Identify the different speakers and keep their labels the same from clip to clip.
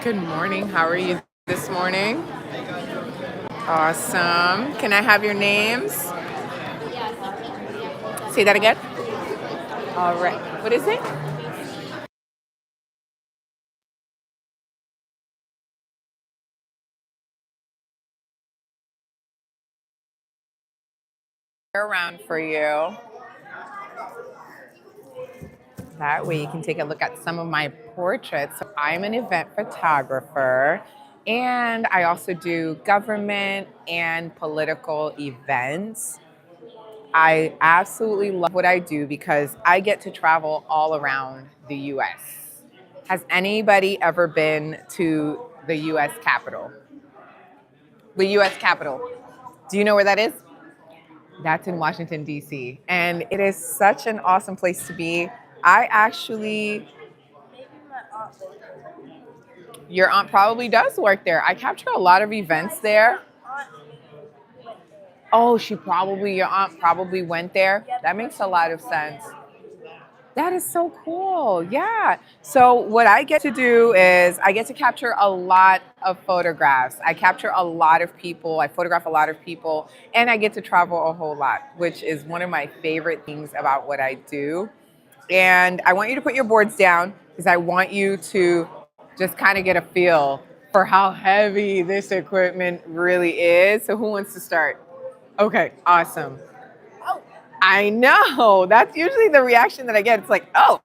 Speaker 1: Good morning. How are you this morning? Awesome. Can I have your names? Say that again. All right. What is it? Around for you. That way you can take a look at some of my portraits. So I'm an event photographer and I also do government and political events. I absolutely love what I do because I get to travel all around the US. Has anybody ever been to the US Capitol? The US Capitol. Do you know where that is? That's in Washington, D.C. And it is such an awesome place to be. I actually, your aunt probably does work there. I capture a lot of events there. Oh, your aunt probably went there. That makes a lot of sense. That is so cool. Yeah. So, what I get to do is I get to capture a lot of photographs. I capture a lot of people. I photograph a lot of people, and I get to travel a whole lot, which is one of my favorite things about what I do. And I want you to put your boards down because I want you to just kind of get a feel for how heavy this equipment really is. So, who wants to start? Okay, awesome. I know. That's usually the reaction that I get. It's like, oh,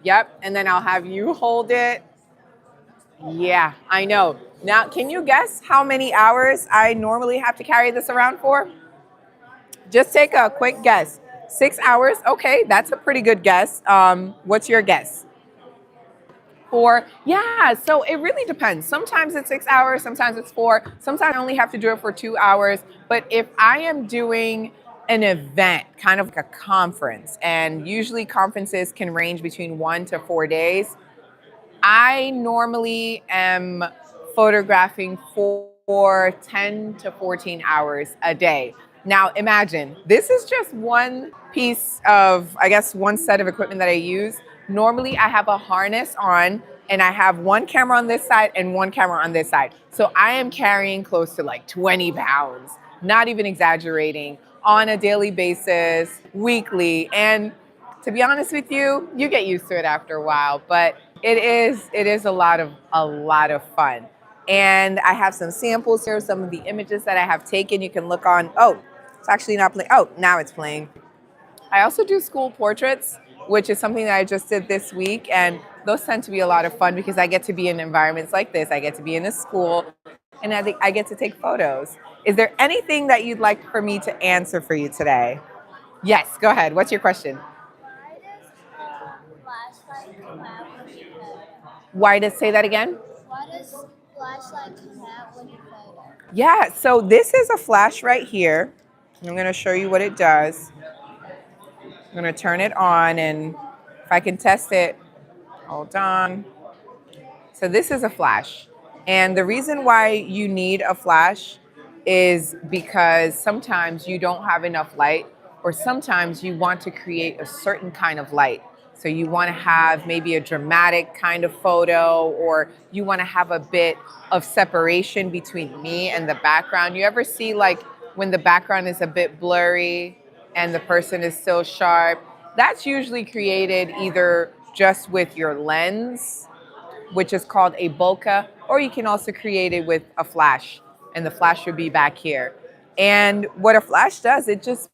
Speaker 1: yep. And then I'll have you hold it. Yeah, I know. Now, can you guess how many hours I normally have to carry this around for? Just take a quick guess. 6 hours. Okay, that's a pretty good guess. What's your guess? Four. Yeah, so it really depends. Sometimes it's 6 hours, sometimes it's four, sometimes I only have to do it for 2 hours. But if I am doing an event, kind of like a conference, and usually conferences can range between 1 to 4 days, I normally am photographing for 10 to 14 hours a day. Now, imagine this is just one piece of, I guess, one set of equipment that I use. Normally, I have a harness on and I have one camera on this side and one camera on this side. So I am carrying close to like 20 pounds, not even exaggerating, on a daily basis, weekly. And to be honest with you, you get used to it after a while, but it is a lot of fun. And I have some samples here, some of the images that I have taken. You can look on. Oh, it's actually not playing. Oh, now it's playing. I also do school portraits, which is something that I just did this week, and those tend to be a lot of fun because I get to be in environments like this. I get to be in a school, and I think I get to take photos. Is there anything that you'd like for me to answer for you today? Yes, go ahead. What's your question? Why does say that again? Yeah, so this is a flash right here. I'm going to show you what it does. I'm going to turn it on, and if I can test it, hold on. So this is a flash. And the reason why you need a flash is because sometimes you don't have enough light, or sometimes you want to create a certain kind of light. So you want to have maybe a dramatic kind of photo, or you want to have a bit of separation between me and the background. You ever see like when the background is a bit blurry and the person is still sharp? That's usually created either just with your lens, which is called a bokeh, or you can also create it with a flash, and the flash would be back here. And what a flash does, it just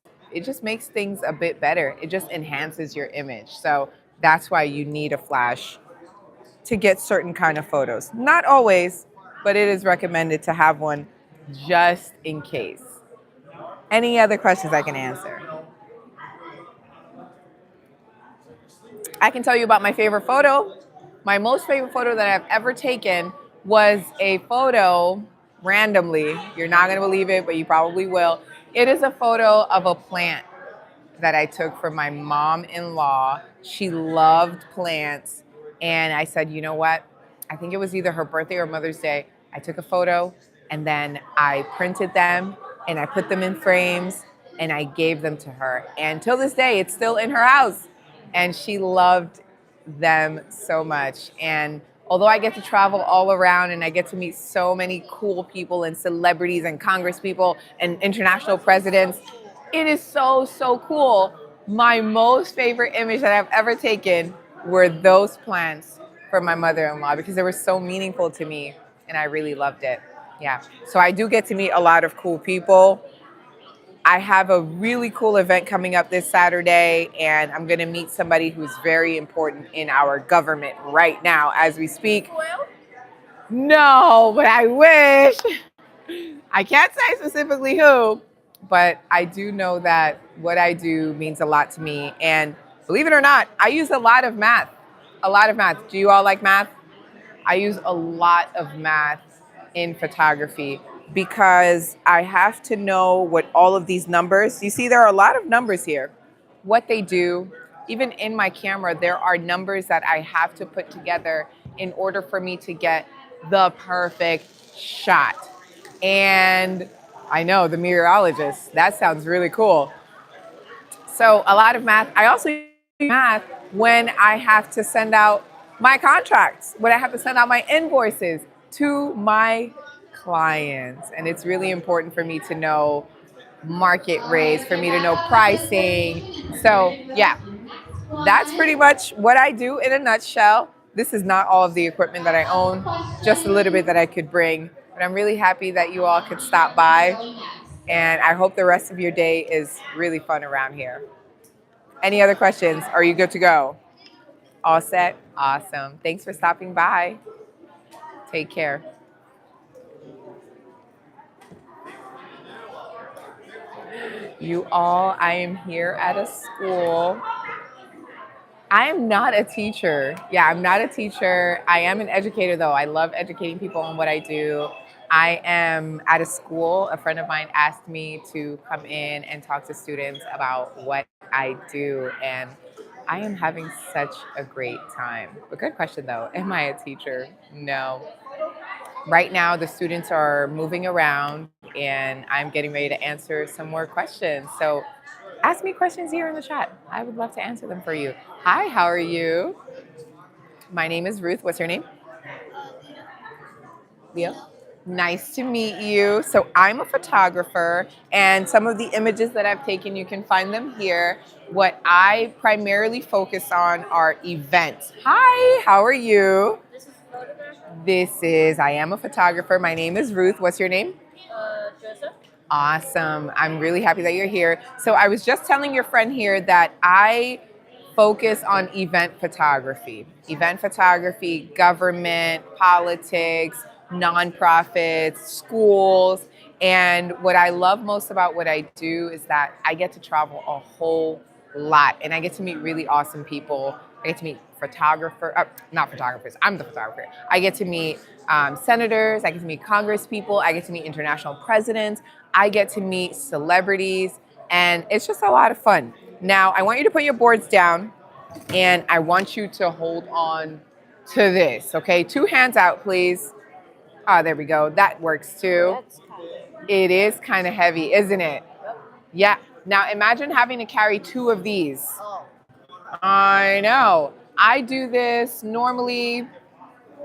Speaker 1: makes things a bit better. It just enhances your image. So that's why you need a flash to get certain kind of photos. Not always, but it is recommended to have one just in case. Any other questions I can answer? I can tell you about my favorite photo. My most favorite photo that I've ever taken was a photo randomly. You're not going to believe it, but you probably will. It is a photo of a plant that I took for my mom in law. She loved plants. And I said, you know what? I think it was either her birthday or Mother's Day. I took a photo and then I printed them and I put them in frames and I gave them to her. And till this day, it's still in her house. And she loved them so much. And although I get to travel all around and I get to meet so many cool people and celebrities and Congress people and international presidents, it is so, so cool. My most favorite image that I've ever taken were those plants for my mother-in-law because they were so meaningful to me and I really loved it. Yeah. So I do get to meet a lot of cool people. I have a really cool event coming up this Saturday, and I'm going to meet somebody who's very important in our government right now as we speak. No, but I wish. I can't say specifically who, but I do know that what I do means a lot to me. And believe it or not, I use a lot of math. A lot of math. Do you all like math? I use a lot of math in photography because I have to know what all of these numbers, you see, there are a lot of numbers here. What they do, even in my camera, there are numbers that I have to put together in order for me to get the perfect shot. And I know the meteorologist, that sounds really cool. So a lot of math. I also use math when I have to send out my contracts, when I have to send out my invoices to my clients. And it's really important for me to know market rates, for me to know pricing. So yeah, that's pretty much what I do in a nutshell. This is not all of the equipment that I own, just a little bit that I could bring. But I'm really happy that you all could stop by. And I hope the rest of your day is really fun around here. Any other questions? Are you good to go? All set? Awesome. Thanks for stopping by. Take care. You all, I am here at a school. I am not a teacher. Yeah, I'm not a teacher. I am an educator, though. I love educating people on what I do. I am at a school. A friend of mine asked me to come in and talk to students about what I do. And I am having such a great time. But good question, though. Am I a teacher? No. Right now, the students are moving around and I'm getting ready to answer some more questions. So ask me questions here in the chat. I would love to answer them for you. Hi, how are you? My name is Ruth. What's your name? Leo. Nice to meet you. So I'm a photographer, and some of the images that I've taken, you can find them here. What I primarily focus on are events. Hi, how are you? I am a photographer. My name is Ruth. What's your name?
Speaker 2: Joseph.
Speaker 1: Awesome. I'm really happy that you're here. So I was just telling your friend here that I focus on event photography, government, politics, nonprofits, schools. And what I love most about what I do is that I get to travel a whole lot and I get to meet really awesome people. I get to meet not photographers, I'm the photographer. I get to meet senators, I get to meet Congress people, I get to meet international presidents, I get to meet celebrities, and it's just a lot of fun. Now, I want you to put your boards down, and I want you to hold on to this, okay? 2 hands out, please. Ah, there we go. That works too. It is kind of heavy, isn't it? Yeah. Now, imagine having to carry 2 of these. I know. I do this normally,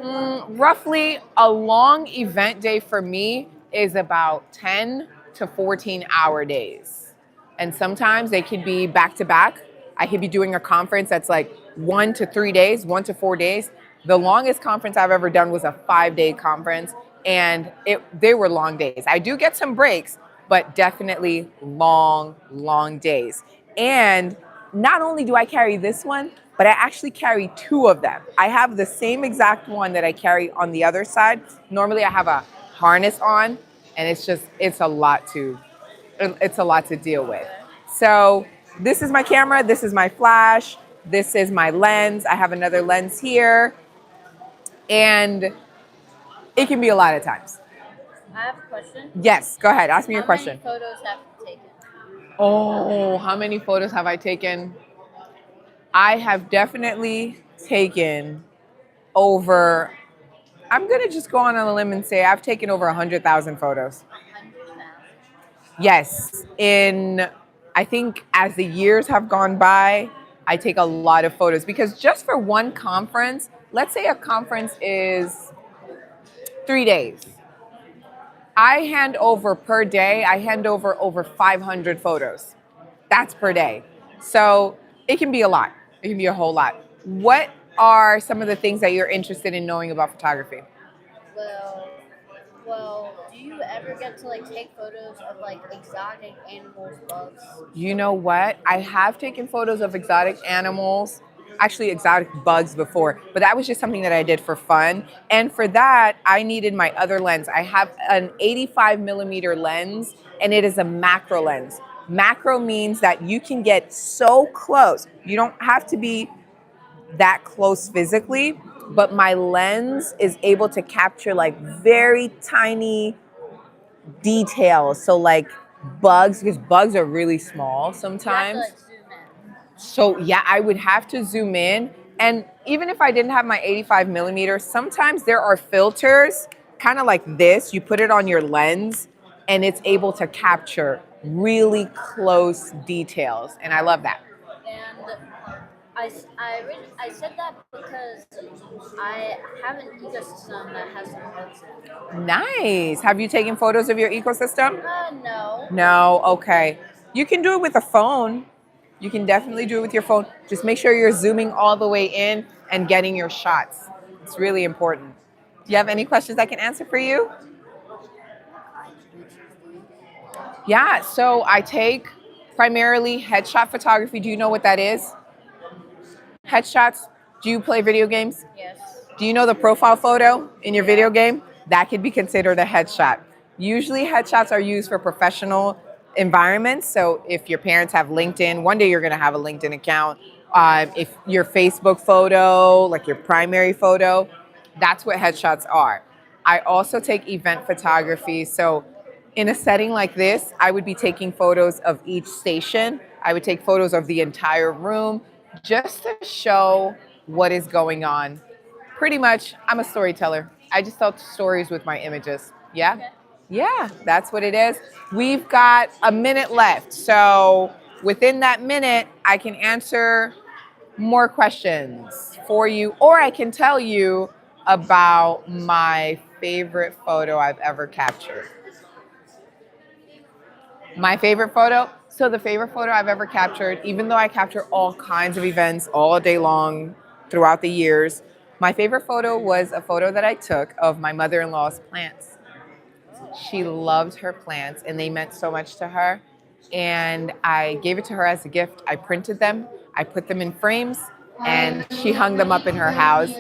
Speaker 1: roughly a long event day for me is about 10 to 14-hour days. And sometimes they could be back to back. I could be doing a conference that's like 1 to 3 days, 1 to 4 days. The longest conference I've ever done was a 5-day conference, and they were long days. I do get some breaks, but definitely long, long days. And not only do I carry this one, but I actually carry 2 of them. I have the same exact one that I carry on the other side. Normally I have a harness on, and it's a lot to deal with. So this is my camera, this is my flash, this is my lens. I have another lens here, and it can be a lot of times.
Speaker 2: I have a question.
Speaker 1: Yes, go ahead, ask me your question.
Speaker 2: How many photos have you taken?
Speaker 1: Oh, how many photos have I taken? I have definitely taken over, I'm going to just go on a limb and say I've taken over 100,000 photos.
Speaker 2: 100,000.
Speaker 1: Yes. I think as the years have gone by, I take a lot of photos because just for one conference, let's say a conference is 3 days. I hand over per day, I hand over 500 photos. That's per day. So it can be a lot. It can be a whole lot. What are some of the things that you're interested in knowing about photography?
Speaker 2: Well, do you ever get to like take photos of like exotic animals, bugs?
Speaker 1: You know what? I have taken photos of exotic animals, actually exotic bugs before, but that was just something that I did for fun. And for that, I needed my other lens. I have an 85 millimeter lens, and it is a macro lens. Macro means that you can get so close. You don't have to be that close physically, but my lens is able to capture like very tiny details. So like bugs, because bugs are really small
Speaker 2: You have to
Speaker 1: sometimes.
Speaker 2: like zoom in.
Speaker 1: So yeah, I would have to zoom in. And even if I didn't have my 85 millimeters, sometimes there are filters, kind of like this. You put it on your lens and it's able to capture really close details. And I love that.
Speaker 2: And I said that because I have an ecosystem that has some bugs in it.
Speaker 1: Nice. Have you taken photos of your ecosystem?
Speaker 2: No.
Speaker 1: No, okay. You can do it with a phone. You can definitely do it with your phone. Just make sure you're zooming all the way in and getting your shots. It's really important. Do you have any questions I can answer for you? Yeah, so I take primarily headshot photography. Do you know what that is? Headshots. Do you play video games?
Speaker 2: Yes.
Speaker 1: Do you know the profile photo in your
Speaker 2: Yeah.
Speaker 1: video game? That could be considered a headshot. Usually, headshots are used for professional environments. So, if your parents have LinkedIn, one day you're going to have a LinkedIn account. If your Facebook photo, like your primary photo, that's what headshots are. I also take event photography. So, in a setting like this, I would be taking photos of each station. I would take photos of the entire room just to show what is going on. Pretty much, I'm a storyteller. I just tell stories with my images. Yeah?
Speaker 2: Okay.
Speaker 1: Yeah, that's what it is. We've got a minute left. So within that minute, I can answer more questions for you, or I can tell you about my favorite photo I've ever captured. My favorite photo? So the favorite photo I've ever captured, even though I capture all kinds of events all day long throughout the years, my favorite photo was a photo that I took of my mother-in-law's plants. She loved her plants and they meant so much to her. And I gave it to her as a gift. I printed them, I put them in frames, and she hung them up in her house.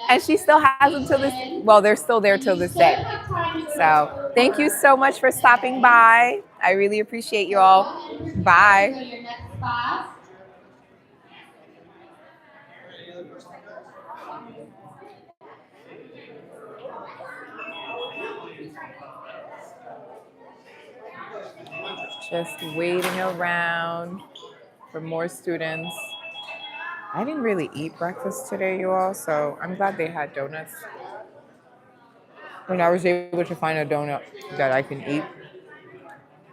Speaker 1: And she still has them till this, well, they're still there till this day. So thank you so much for stopping by. I really appreciate you all. Bye. Just waiting around for more students. I didn't really eat breakfast today, you all, so I'm glad they had donuts. When I was able to find a donut that I can eat.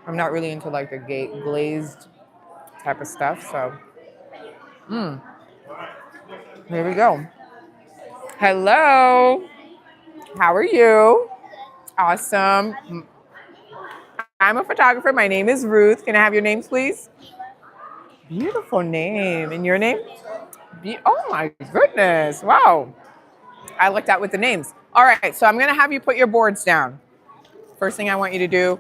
Speaker 1: I'm not really into like the glazed type of stuff, so here we go. Hello. How are you? Awesome. I'm a photographer. My name is Ruth. Can I have your name, please? Beautiful name. And your name? Oh my goodness. Wow. I lucked out with the names. All right, so I'm going to have you put your boards down. First thing I want you to do,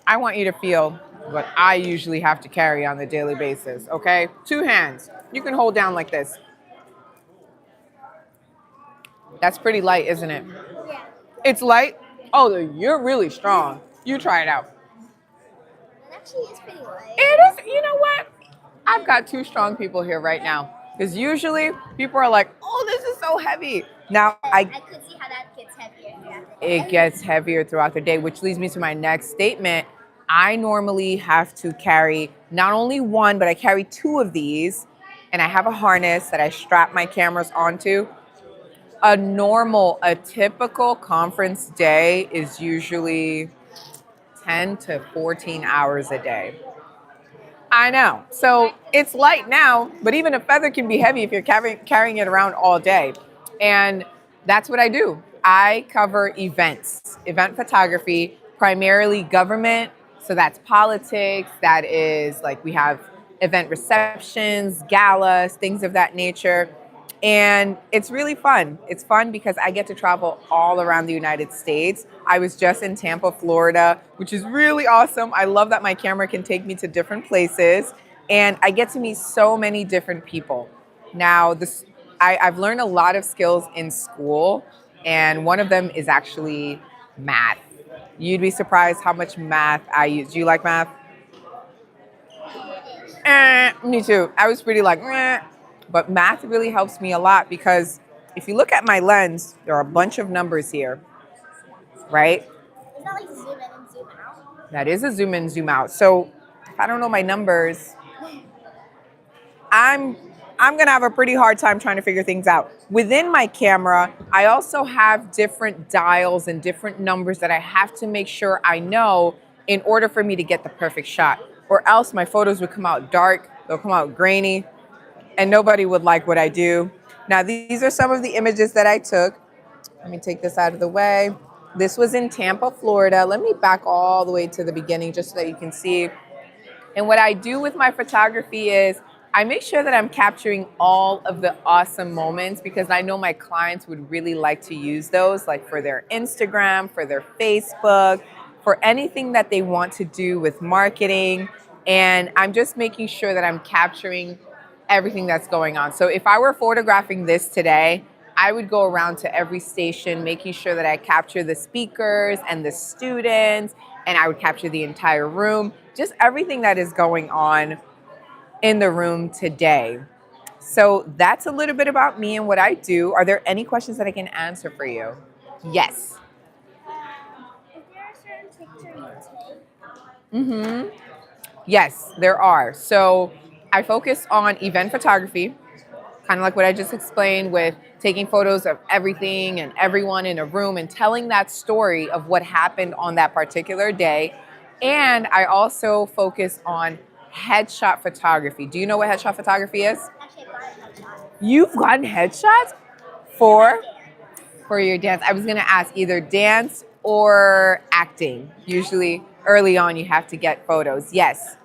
Speaker 1: I want you to feel what I usually have to carry on the daily basis, okay? 2 hands. You can hold down like this. That's pretty light, isn't it?
Speaker 2: Yeah.
Speaker 1: It's light? Oh, you're really strong. You try it out.
Speaker 2: It actually is pretty light.
Speaker 1: It is, you know what? I've got 2 strong people here right now. Because usually people are like, oh, this is so heavy. Now,
Speaker 2: I could see how that gets heavier throughout the day.
Speaker 1: it gets heavier throughout the day, which leads me to my next statement. I normally have to carry not only one, but I carry 2 of these. And I have a harness that I strap my cameras onto. A typical conference day is usually 10 to 14 hours a day. I know. So it's light now, but even a feather can be heavy if you're carrying it around all day. And that's what I do. I cover events, event photography, primarily government. So that's politics, that is like we have event receptions, galas, things of that nature. And it's really fun. It's fun because I get to travel all around the United States. I was just in Tampa, Florida, which is really awesome. I love that my camera can take me to different places. And I get to meet so many different people. Now, I've learned a lot of skills in school, and one of them is actually math. You'd be surprised how much math I use. Do you like math? Me too. I was pretty like, eh. But math really helps me a lot because if you look at my lens, there are a bunch of numbers here, right?
Speaker 2: It's not like zoom in and zoom out.
Speaker 1: That is a zoom in, zoom out. So if I don't know my numbers, I'm gonna have a pretty hard time trying to figure things out. Within my camera, I also have different dials and different numbers that I have to make sure I know in order for me to get the perfect shot. Or else my photos would come out dark, they'll come out grainy, and nobody would like what I do. Now, these are some of the images that I took. Let me take this out of the way. This was in Tampa, Florida. Let me back all the way to the beginning just so that you can see. And what I do with my photography is I make sure that I'm capturing all of the awesome moments because I know my clients would really like to use those, like for their Instagram, for their Facebook, for anything that they want to do with marketing. And I'm just making sure that I'm capturing everything that's going on. So if I were photographing this today, I would go around to every station, making sure that I capture the speakers and the students, and I would capture the entire room, just everything that is going on in the room today. So that's a little bit about me and what I do. Are there any questions that I can answer for you? Yes.
Speaker 2: Is there a certain picture you take?
Speaker 1: Mm-hmm. Yes, there are. So I focus on event photography, kind of like what I just explained with taking photos of everything and everyone in a room and telling that story of what happened on that particular day. And I also focus on headshot photography. Do you know what headshot photography is?
Speaker 2: Actually, I've gotten a shot.
Speaker 1: You've gotten headshots for your dance. I was going to ask either dance or acting. Usually early on you have to get photos. Yes.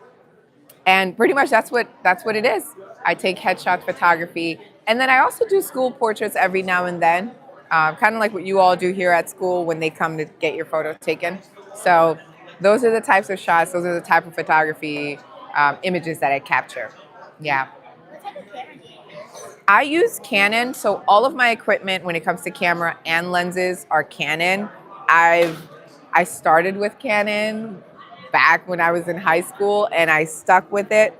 Speaker 1: And pretty much that's what it is. I take headshot photography, and then I also do school portraits every now and then, kind of like what you all do here at school when they come to get your photo taken. So those are the types of shots. Those are the type of photography images that I capture. Yeah.
Speaker 2: What type of camera do you use?
Speaker 1: I use Canon, so all of my equipment when it comes to camera and lenses are Canon. I started with Canon back when I was in high school and I stuck with it.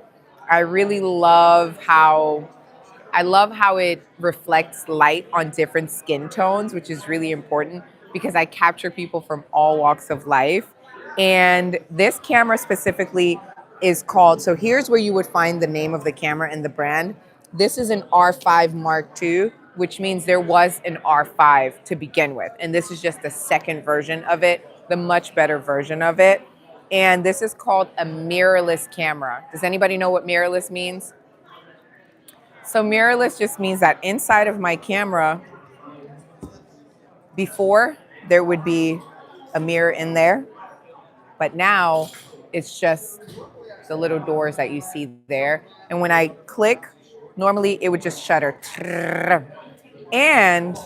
Speaker 1: I really love how it reflects light on different skin tones, which is really important because I capture people from all walks of life. And this camera specifically is called, so here's where you would find the name of the camera and the brand. This is an R5 Mark II, which means there was an R5 to begin with. And this is just the second version of it, the much better version of it. And this is called a mirrorless camera. Does anybody know what mirrorless means? So mirrorless just means that inside of my camera, before there would be a mirror in there, but now it's just the little doors that you see there. And when I click, normally it would just shutter. And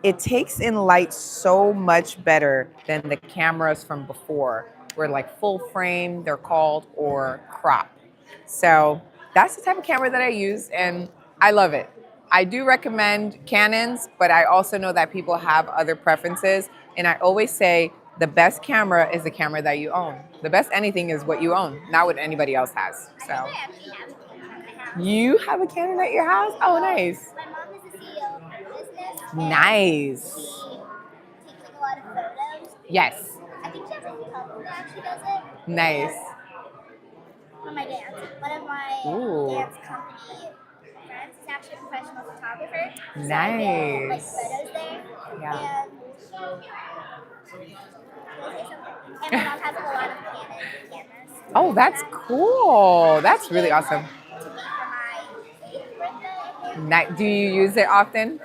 Speaker 1: it takes in light so much better than the cameras from before. Were like full frame, they're called, or crop. So that's the type of camera that I use, and I love it. I do recommend Canons, but I also know that people have other preferences. And I always say the best camera is the camera that you own. The best anything is what you own, not what anybody else has. So
Speaker 2: I actually have a camera at my house.
Speaker 1: you have a Canon at your house? Oh, nice.
Speaker 2: My mom is the CEO of her business. and
Speaker 1: Nice.
Speaker 2: She takes like a lot of photos.
Speaker 1: Yes.
Speaker 2: I think she has a couple that actually does it.
Speaker 1: Nice.
Speaker 2: For my dance. One of my
Speaker 1: Ooh.
Speaker 2: dance company friends is actually a professional photographer. So I get, like
Speaker 1: Nice.
Speaker 2: photos there.
Speaker 1: Yeah.
Speaker 2: And can I say something? And my mom has like, a lot of cameras.
Speaker 1: Oh, that's cool. That's really awesome.
Speaker 2: To me for my 8th birthday, I think.
Speaker 1: Do you use it often?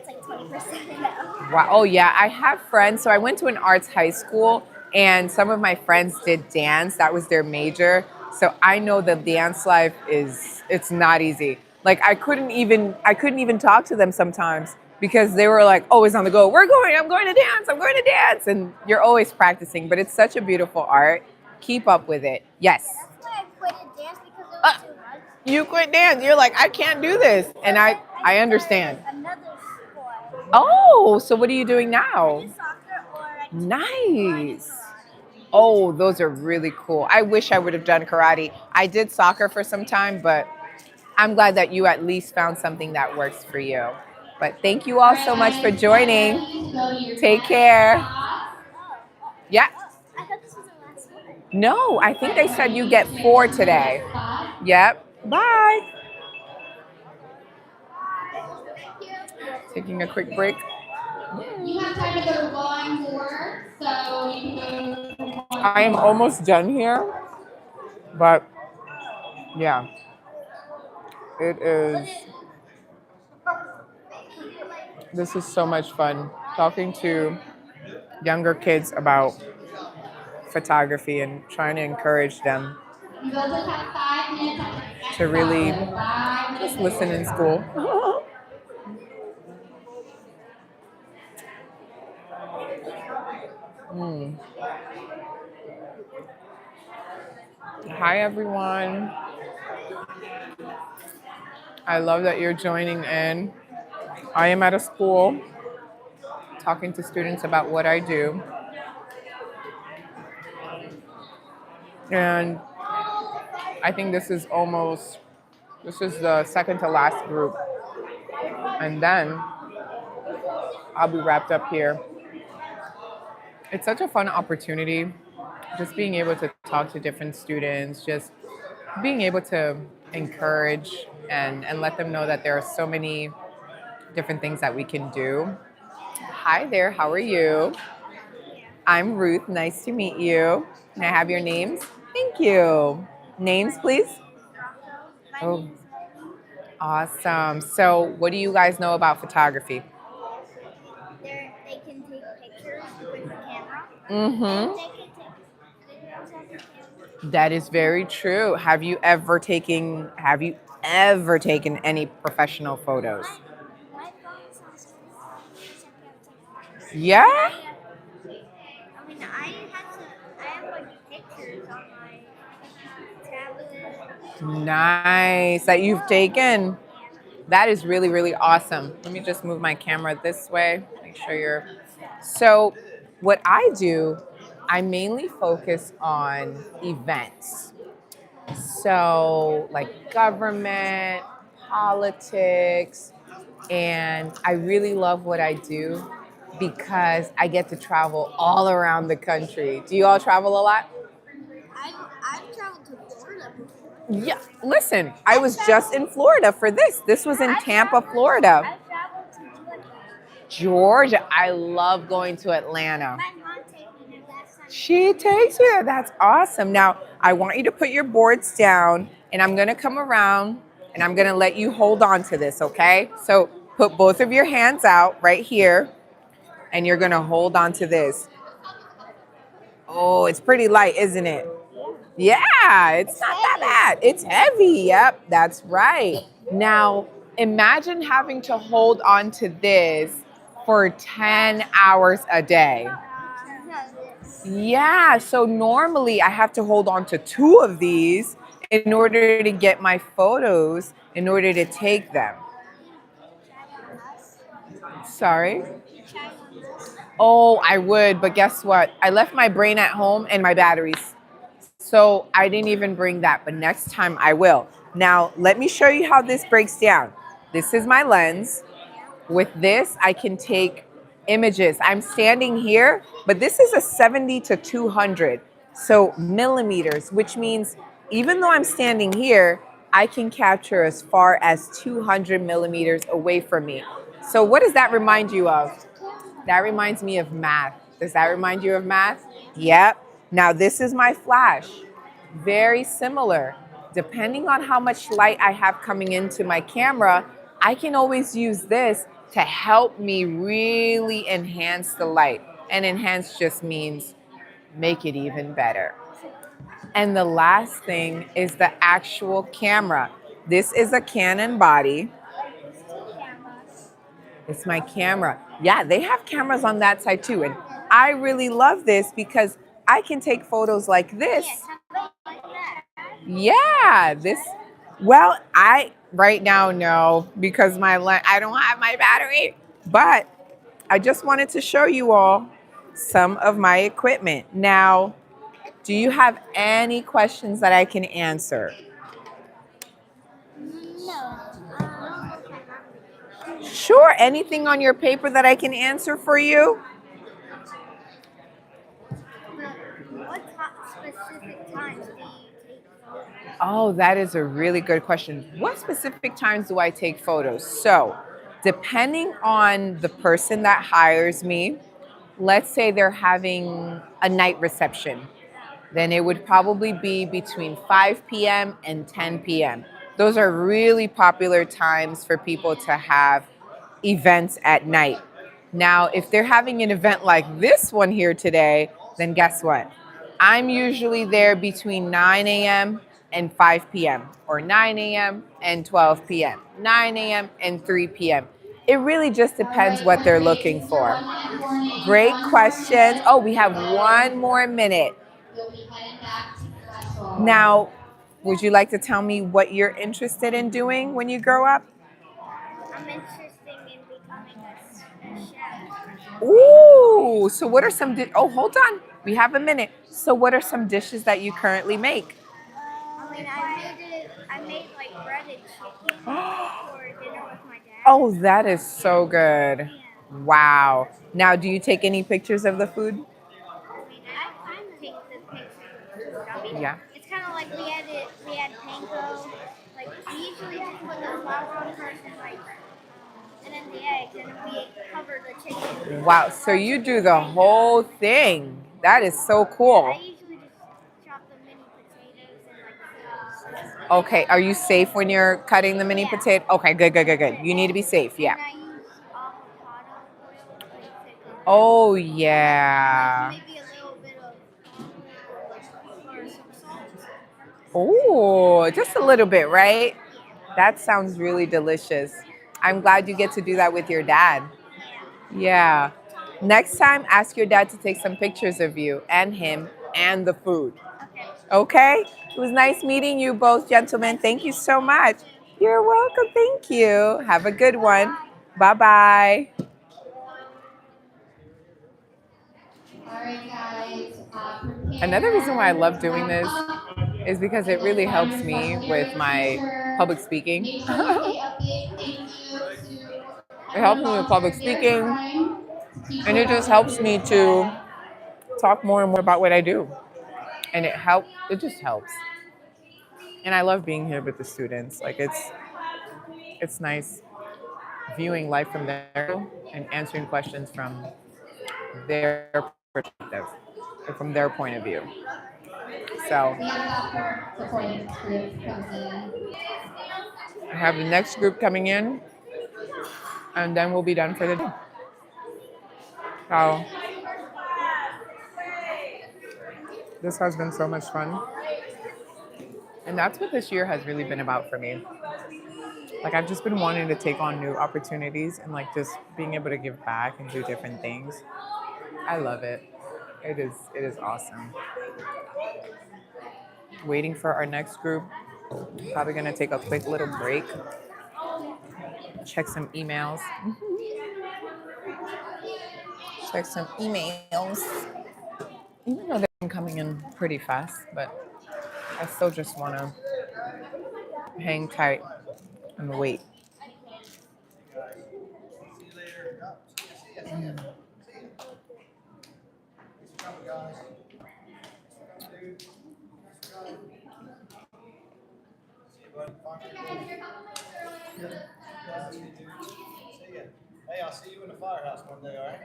Speaker 3: gets like 20% now.
Speaker 1: Wow. Oh, yeah. I have friends. So I went to an arts high school, and some of my friends did dance. That was their major. So I know the dance life it's not easy. Like I couldn't even talk to them sometimes because they were like always on the go. I'm going to dance. I'm going to dance. And you're always practicing, but it's such a beautiful art. Keep up with it. Yes.
Speaker 3: That's why I quit dance because it was too much.
Speaker 1: You quit dance. You're like, I can't do this. And I understand.
Speaker 3: Another sport.
Speaker 1: Oh, so what are you doing now?
Speaker 3: I do soccer or I do
Speaker 1: Nice. Oh, those are really cool. I wish I would have done karate. I did soccer for some time, but I'm glad that you at least found something that works for you. But thank you all so much for joining. Take care. Yeah.
Speaker 3: I thought this was the last one.
Speaker 1: No, I think they said you get 4 today. Yep. Bye. Taking a quick break.
Speaker 4: You have time to go to volume 4, so you can go to
Speaker 1: I am almost done here, but yeah, it is. This is so much fun talking to younger kids about photography and trying to encourage them
Speaker 4: You will just have 5 minutes at the next
Speaker 1: to really
Speaker 4: stop. 5 minutes.
Speaker 1: just listen in school. Hi, everyone. I love that you're joining in. I am at a school talking to students about what I do. And I think this is the second to last group. And then I'll be wrapped up here. It's such a fun opportunity, just being able to talk to different students, just being able to encourage and let them know that there are so many different things that we can do. Hi there, how are you? I'm Ruth, nice to meet you. Can I have your names? Thank you. Names, please? Oh, awesome. So what do you guys know about photography?
Speaker 3: They can take pictures with the camera.
Speaker 1: Mm-hmm.
Speaker 3: And they can take videos of the camera.
Speaker 1: That is very true. Have you ever taken any professional photos?
Speaker 3: My phone sounds good.
Speaker 1: Yeah?
Speaker 3: I mean, I have like pictures on my tablet.
Speaker 1: Nice. That you've taken. That is really, really awesome. Let me just move my camera this way. Make sure you're. So, what I do, I mainly focus on events. So, like government, politics, and I really love what I do because I get to travel all around the country. Do you all travel a lot?
Speaker 3: I've traveled to Florida before.
Speaker 1: Yeah. Listen, I was just in Florida for this. This was in Tampa, Florida.
Speaker 3: I've traveled to Georgia.
Speaker 1: Georgia. I love going to Atlanta.
Speaker 3: My mom takes me there last time.
Speaker 1: She takes you there. That's awesome. Now, I want you to put your boards down, and I'm going to come around, and I'm going to let you hold on to this, okay? So put both of your hands out right here, and you're going to hold on to this. Oh, it's pretty light, isn't it? Yeah, it's not that bad. It's heavy. Yep, that's right. Now, imagine having to hold on to this for 10 hours a day. Yeah, so normally I have to hold on to 2 of these in order to get my photos, in order to take them. Sorry? Oh, I would, but guess what? I left my brain at home and my batteries. So I didn't even bring that, but next time I will. Now, let me show you how this breaks down. This is my lens. With this, I can take images. I'm standing here, but this is a 70 to 200. So millimeters, which means even though I'm standing here, I can capture as far as 200 millimeters away from me. So what does that remind you of? That reminds me of math. Does that remind you of math? Yep. Now this is my flash. Very similar. Depending on how much light I have coming into my camera, I can always use this to help me really enhance the light. And enhance just means make it even better. And the last thing is the actual camera. This is a Canon body. It's my camera. Yeah, they have cameras on that side too. And I really love this because I can take photos like this. Yeah, well, I right now no, because I don't have my battery. But I just wanted to show you all some of my equipment. Now, do you have any questions that I can answer?
Speaker 3: No.
Speaker 1: Sure, anything on your paper that I can answer for you?
Speaker 3: What specific times do you take photos?
Speaker 1: Oh, that is a really good question. What specific times do I take photos? So, depending on the person that hires me, let's say they're having a night reception, then it would probably be between 5 p.m. and 10 p.m. Those are really popular times for people to have events at night. Now, if they're having an event like this one here today, then guess what? I'm usually there between 9 a.m. and 5 p.m. or 9 a.m. and 12 p.m., 9 a.m. and 3 p.m. It really just depends what they're looking for. Great questions. Oh, we have one more minute. Now, would you like to tell me what you're interested in doing when you grow up?
Speaker 3: I'm interested in becoming a chef.
Speaker 1: Ooh, so what are some oh, hold on. We have a minute. So what are some dishes that you currently make?
Speaker 3: I made like breaded chicken for dinner with my dad.
Speaker 1: Oh, that is so good. Wow. Now, do you take any pictures of the food?
Speaker 3: I take the picture.
Speaker 1: Yeah.
Speaker 3: It's kind of like we had panko. Like we usually just put the flour on first and then the eggs, and then we cover the chicken.
Speaker 1: Wow. So you do the whole thing. That is so cool.
Speaker 3: I usually just chop the mini potatoes and like.
Speaker 1: Okay. Are you safe when you're cutting the mini potato? Okay. Good. You need to be safe. Yeah.
Speaker 3: And I use avocado oil.
Speaker 1: Oh, yeah.
Speaker 3: Maybe a little bit of or some salt.
Speaker 1: Oh, just a little bit, right? That sounds really delicious. I'm glad you get to do that with your dad. Yeah. Next time, ask your dad to take some pictures of you and him and the food. Okay? It was nice meeting you both, gentlemen. Thank you so much. You're welcome. Thank you. Have a good one. Bye-bye. Another reason why I love doing this is because it really helps me with my public speaking. It helps me with public speaking, and it just helps me to talk more and more about what I do. And it just helps. And I love being here with the students. Like it's nice viewing life from there and answering questions from their perspective or from their point of view. So I have the next group coming in, and then we'll be done for the day. So this has been so much fun. And that's what this year has really been about for me. Like I've just been wanting to take on new opportunities and like just being able to give back and do different things. I love it. It is awesome. Waiting for our next group. Probably gonna take a quick little break. Check some emails. Check some emails. Even though they've been coming in pretty fast, but I still just wanna hang tight and wait.
Speaker 5: Hey, I'll see you in the firehouse one day, all right?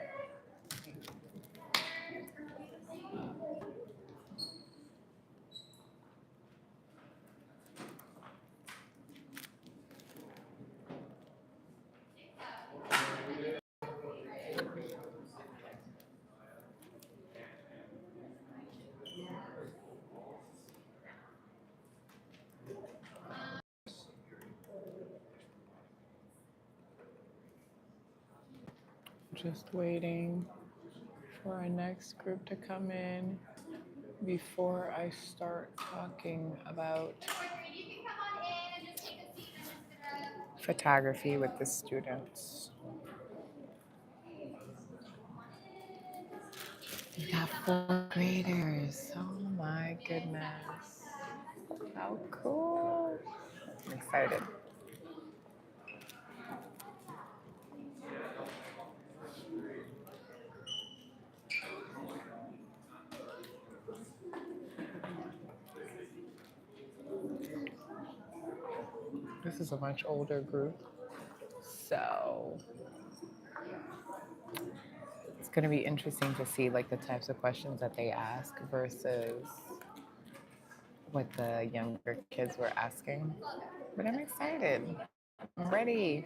Speaker 1: Just waiting for our next group to come in before I start talking about photography with the students. We got 4th graders. Oh my goodness. How cool. I'm excited. This is a much older group, so it's going to be interesting to see like the types of questions that they ask versus what the younger kids were asking. But I'm excited. I'm ready.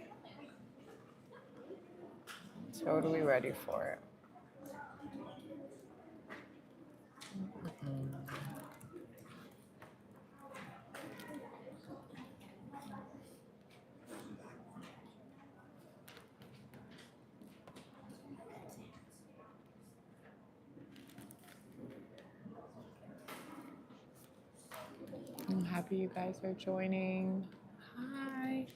Speaker 1: Totally ready for it. I'm happy you guys are joining. Hi.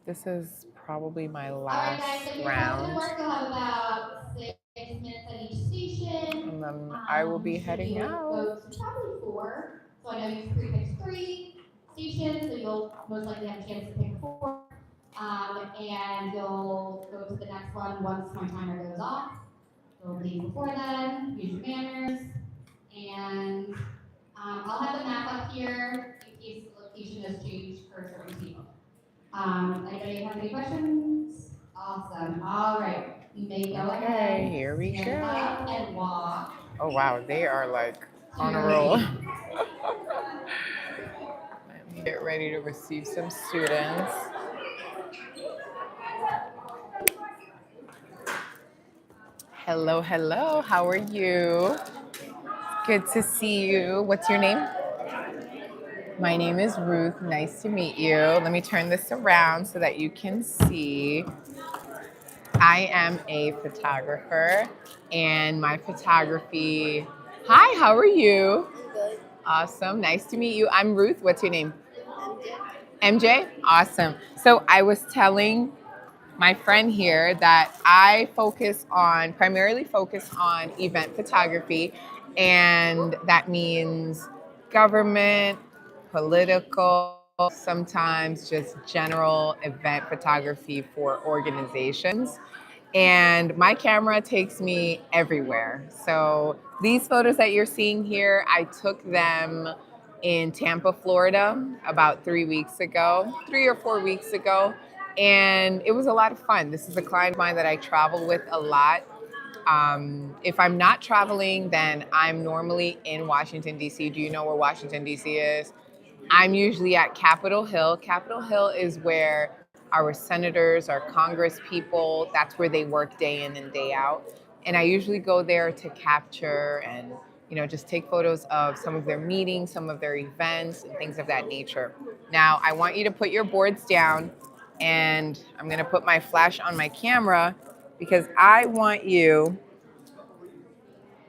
Speaker 1: This is probably my last round.
Speaker 4: You'll have about 6 minutes at each station.
Speaker 1: And then I will be heading out.
Speaker 4: Probably 4. So I know you pre-picked 3 stations, so you'll most likely have a chance to pick 4. And you'll go to the next one once my timer goes off. You'll leave before then, use your manners, and I'll have the map up here in case the location has changed for a certain team. Anybody have any questions? Awesome. All right. You may go ahead.
Speaker 1: Here we
Speaker 4: Stand up
Speaker 1: go.
Speaker 4: and walk.
Speaker 1: Oh wow, they are like on a roll. Let me get ready to receive some students. Hello, hello. How are you? Good to see you. What's your name? My name is Ruth. Nice to meet you. Let me turn this around so that you can see. I am a photographer, and my photography. Hi, how are you?
Speaker 6: Good.
Speaker 1: Awesome. Nice to meet you. I'm Ruth. What's your name?
Speaker 6: MJ.
Speaker 1: MJ? Awesome. So I was telling my friend here that I primarily focus on event photography, and that means government, political, sometimes just general event photography for organizations. And my camera takes me everywhere. So these photos that you're seeing here, I took them in Tampa, Florida about 3 weeks ago, 3 or 4 weeks ago. And it was a lot of fun. This is a client of mine that I travel with a lot. If I'm not traveling, then I'm normally in Washington, D.C. Do you know where Washington, D.C. is? I'm usually at Capitol Hill. Capitol Hill is where our senators, our Congress people, that's where they work day in and day out. And I usually go there to capture and, just take photos of some of their meetings, some of their events, and things of that nature. Now, I want you to put your boards down, and I'm gonna put my flash on my camera because I want you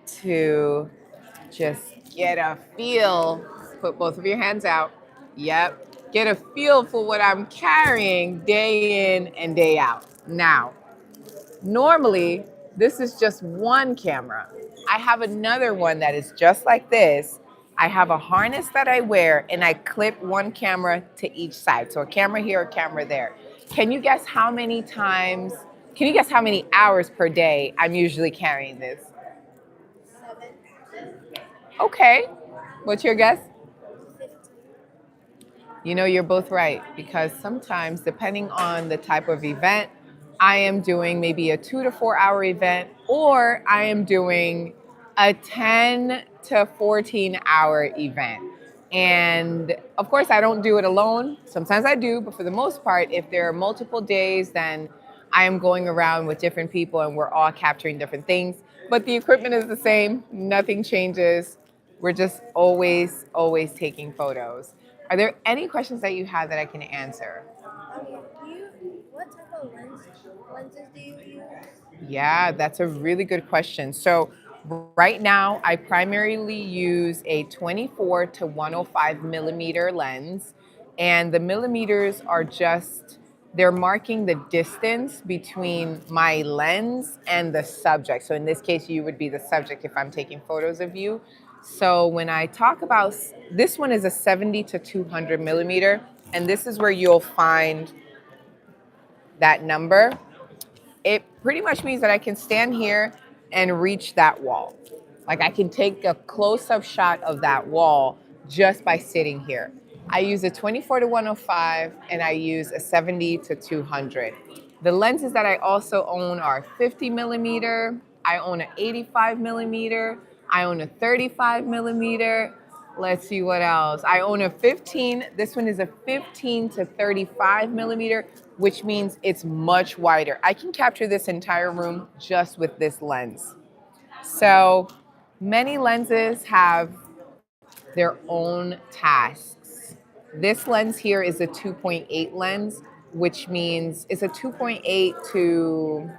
Speaker 1: to just get a feel. Put both of your hands out. Yep. Get a feel for what I'm carrying day in and day out. Now, normally, this is just one camera. I have another one that is just like this. I have a harness that I wear, and I clip one camera to each side. So a camera here, a camera there. Can you guess how many hours per day I'm usually carrying this?
Speaker 6: 7.
Speaker 1: Okay. What's your guess?
Speaker 6: 15.
Speaker 1: You're both right, because sometimes, depending on the type of event, I am doing maybe a 2 to 4 hour event, or I am doing a 10 to 14 hour event. And of course, I don't do it alone. Sometimes I do, but for the most part, if there are multiple days, then I am going around with different people and we're all capturing different things. But the equipment is the same, nothing changes. We're just always taking photos. Are there any questions that you have that I can answer?
Speaker 6: What type of lens
Speaker 3: lenses do you use?
Speaker 1: Yeah, that's a really good question. So right now, I primarily use a 24 to 105 millimeter lens, and the millimeters are just they're marking the distance between my lens and the subject. So in this case, you would be the subject if I'm taking photos of you. So when I talk about this one is a 70 to 200 millimeter, and this is where you'll find that number. It pretty much means that I can stand here and reach that wall. Like I can take a close-up shot of that wall just by sitting here. I use a 24 to 105 and I use a 70 to 200. The lenses that I also own are 50 millimeter. I own an 85 millimeter. I own a 35 millimeter. Let's see what else. I own a 15. This one is a 15 to 35 millimeter, which means it's much wider. I can capture this entire room just with this lens. So many lenses have their own tasks. This lens here is a 2.8 lens, which means it's a 2.8 to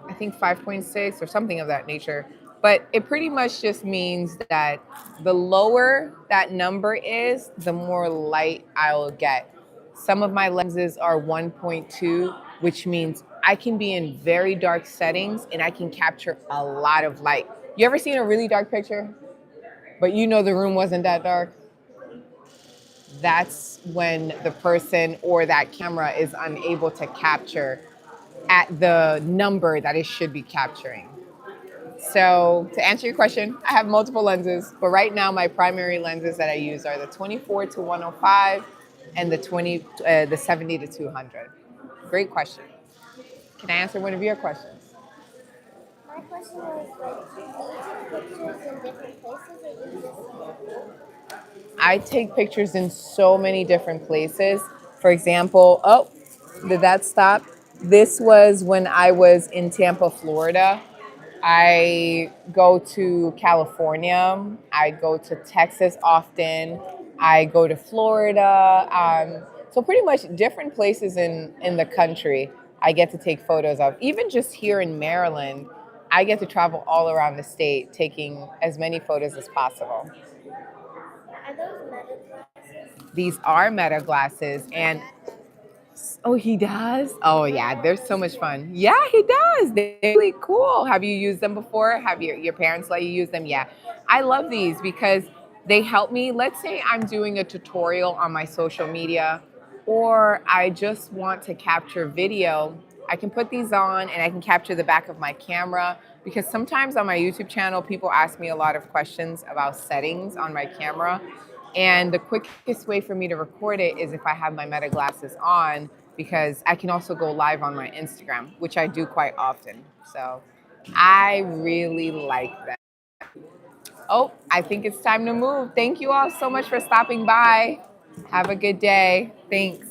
Speaker 1: I think 5.6 or something of that nature. But it pretty much just means that the lower that number is, the more light I'll get. Some of my lenses are 1.2, which means I can be in very dark settings and I can capture a lot of light. You ever seen a really dark picture, but you know the room wasn't that dark? That's when the person or that camera is unable to capture at the number that it should be capturing. So to answer your question, I have multiple lenses, but right now my primary lenses that I use are the 24 to 105 and the 70 to 200. Great question. Can I answer one of your questions?
Speaker 3: My question was like, do you take pictures in different places or do you just
Speaker 1: I take pictures in so many different places. For example, oh, did that stop? This was when I was in Tampa, Florida. I go to California. I go to Texas often. I go to Florida. So pretty much different places in the country I get to take photos of. Even just here in Maryland, I get to travel all around the state taking as many photos as possible.
Speaker 3: are those meta glasses?
Speaker 1: These are Meta glasses, and oh, he does? Oh, yeah, they're so much fun. Yeah, he does. They're really cool. Have you used them before? Have your parents let you use them? Yeah. I love these because they help me. Let's say I'm doing a tutorial on my social media or I just want to capture video. I can put these on and I can capture the back of my camera because sometimes on my YouTube channel, people ask me a lot of questions about settings on my camera. And the quickest way for me to record it is if I have my Meta glasses on because I can also go live on my Instagram, which I do quite often. So I really like them. Oh, I think it's time to move. Thank you all so much for stopping by. Have a good day. Thanks.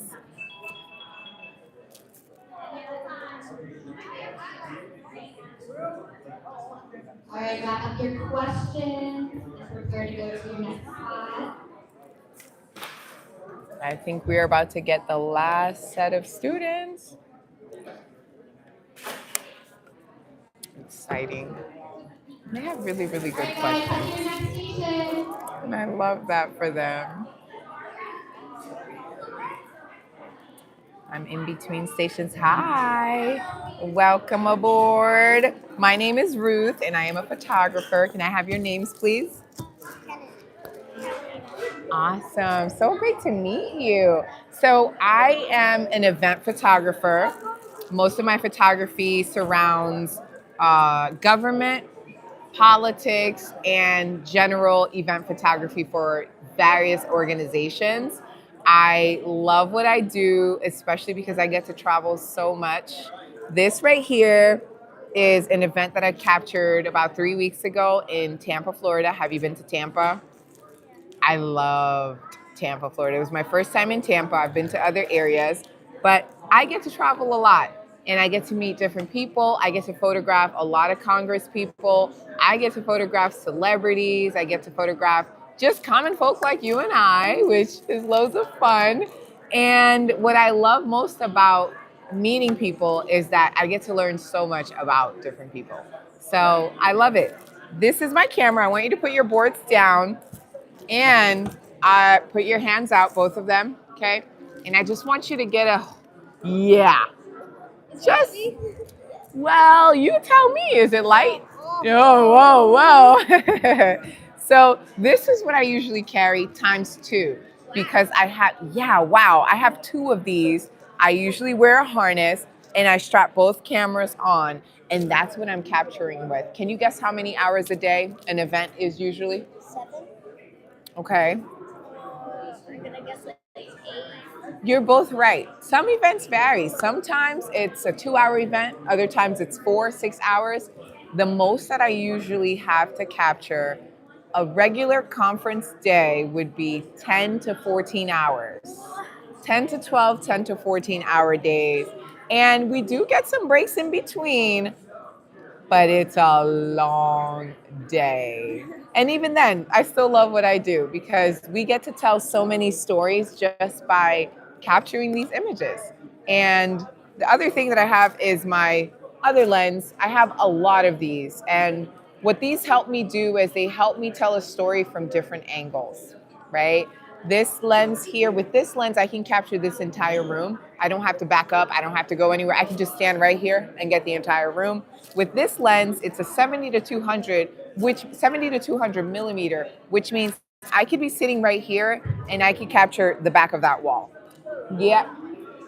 Speaker 4: All right, wrap up your questions and prepare to go to your next spot.
Speaker 1: I think we're about to get the last set of students. Exciting. They have really, really good
Speaker 4: All right, guys,
Speaker 1: questions.
Speaker 4: up to your next station.
Speaker 1: And I love that for them. I'm in between stations. Hi. Welcome aboard. My name is Ruth and I am a photographer. Can I have your names, please? Awesome. So great to meet you. So I am an event photographer. Most of my photography surrounds government, politics, and general event photography for various organizations. I love what I do, especially because I get to travel so much. This right here is an event that I captured about 3 weeks ago in Tampa, Florida. Have you been to Tampa? I loved Tampa, Florida. It was my first time in Tampa. I've been to other areas, but I get to travel a lot and I get to meet different people. I get to photograph a lot of Congress people. I get to photograph celebrities. I get to photograph just common folk like you and I, which is loads of fun. And what I love most about meeting people is that I get to learn so much about different people. So I love it. This is my camera. I want you to put your boards down and put your hands out, both of them, okay? And I just want you to get a, yeah. Just, well, you tell me, is it light? Oh, whoa. So this is what I usually carry times 2 because I have, yeah, wow, I have 2 of these. I usually wear a harness and I strap both cameras on, and that's what I'm capturing with. Can you guess how many hours a day an event is usually?
Speaker 3: 7.
Speaker 1: Okay.
Speaker 3: I'm gonna guess like 8.
Speaker 1: You're both right. Some events vary. Sometimes it's a 2-hour event, other times it's 4, 6 hours. The most that I usually have to capture a regular conference day would be 10 to 14 hours. 10 to 12, 10 to 14 hour days. And we do get some breaks in between, but it's a long day. And even then, I still love what I do because we get to tell so many stories just by capturing these images. And the other thing that I have is my other lens. I have a lot of these. And what these help me do is they help me tell a story from different angles, right? This lens here, with this lens, I can capture this entire room. I don't have to back up. I don't have to go anywhere. I can just stand right here and get the entire room. With this lens, it's a 70 to 200, 70 to 200 millimeter, which means I could be sitting right here and I could capture the back of that wall. Yeah.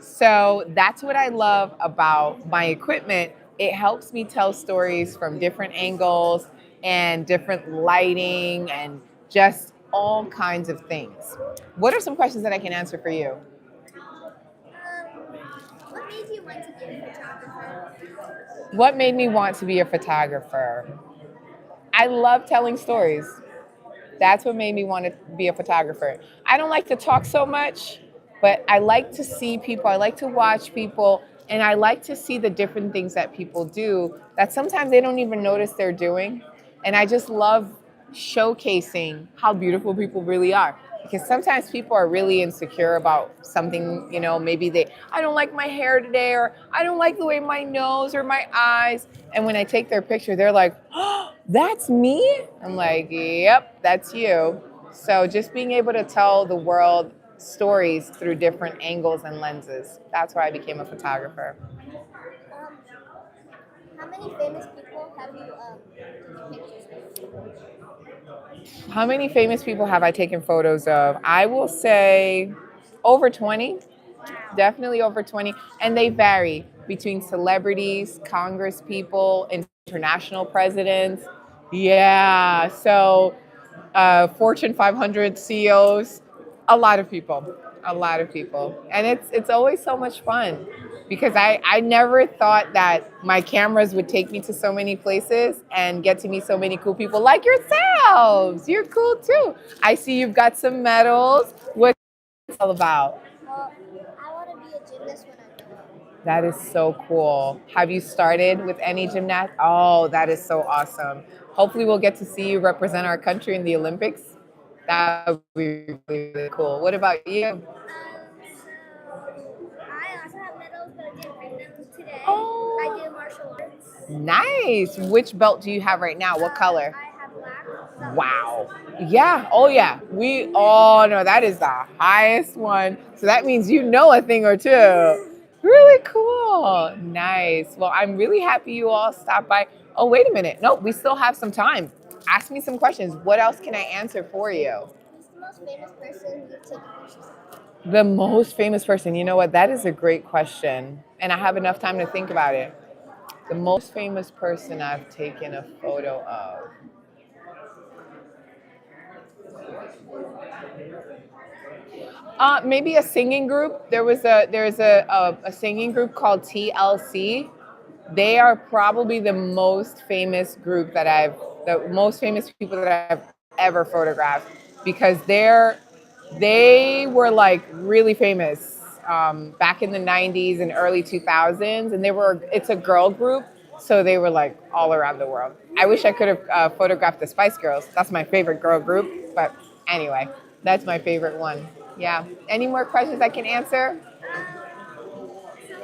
Speaker 1: So that's what I love about my equipment. It helps me tell stories from different angles and different lighting and just all kinds of things. What are some questions that I can answer for you?
Speaker 3: What made you want to be a photographer?
Speaker 1: What made me want to be a photographer? I love telling stories. That's what made me want to be a photographer. I don't like to talk so much, but I like to see people, I like to watch people, and I like to see the different things that people do that sometimes they don't even notice they're doing. And I just love showcasing how beautiful people really are. Because sometimes people are really insecure about something, maybe I don't like my hair today, or I don't like the way my nose or my eyes. And when I take their picture, they're like, oh, that's me? I'm like, yep, that's you. So just being able to tell the world stories through different angles and lenses. That's why I became a photographer.
Speaker 3: How many famous people have you taken pictures with?
Speaker 1: How many famous people have I taken photos of? I will say over 20. Definitely over 20. And they vary between celebrities, Congress people, international presidents. Yeah. So Fortune 500 CEOs, a lot of people. And it's always so much fun because I never thought that my cameras would take me to so many places and get to meet so many cool people like yourselves. You're cool too. I see you've got some medals. What's it all about?
Speaker 3: Well, I want to be a gymnast when I grow up.
Speaker 1: That is so cool. Have you started with any gymnastics? Oh, that is so awesome. Hopefully we'll get to see you represent our country in the Olympics. That would be really, really cool. What about you?
Speaker 3: So I also have medals, but I didn't bring them today.
Speaker 1: Oh.
Speaker 3: I do martial arts.
Speaker 1: Nice. Which belt do you have right now? What color?
Speaker 3: I have black.
Speaker 1: Wow. Yeah. Oh, yeah. Oh, no, that is the highest one. So that means you know a thing or two. Really cool. Nice. Well, I'm really happy you all stopped by. Oh, wait a minute. No, we still have some time. Ask me some questions. What else can I answer for you?
Speaker 3: Who's the most famous person you've taken pictures of?
Speaker 1: The most famous person. You know what? That is a great question. And I have enough time to think about it. The most famous person I've taken a photo of. Maybe a singing group. There's a singing group called TLC. They are probably the most famous group the most famous people that I've ever photographed because they were like really famous back in the 90s and early 2000s, and it's a girl group, so they were like all around the world. I wish I could have photographed the Spice Girls. That's my favorite girl group, but anyway, that's my favorite one. Yeah. Any more questions I can answer?
Speaker 3: So,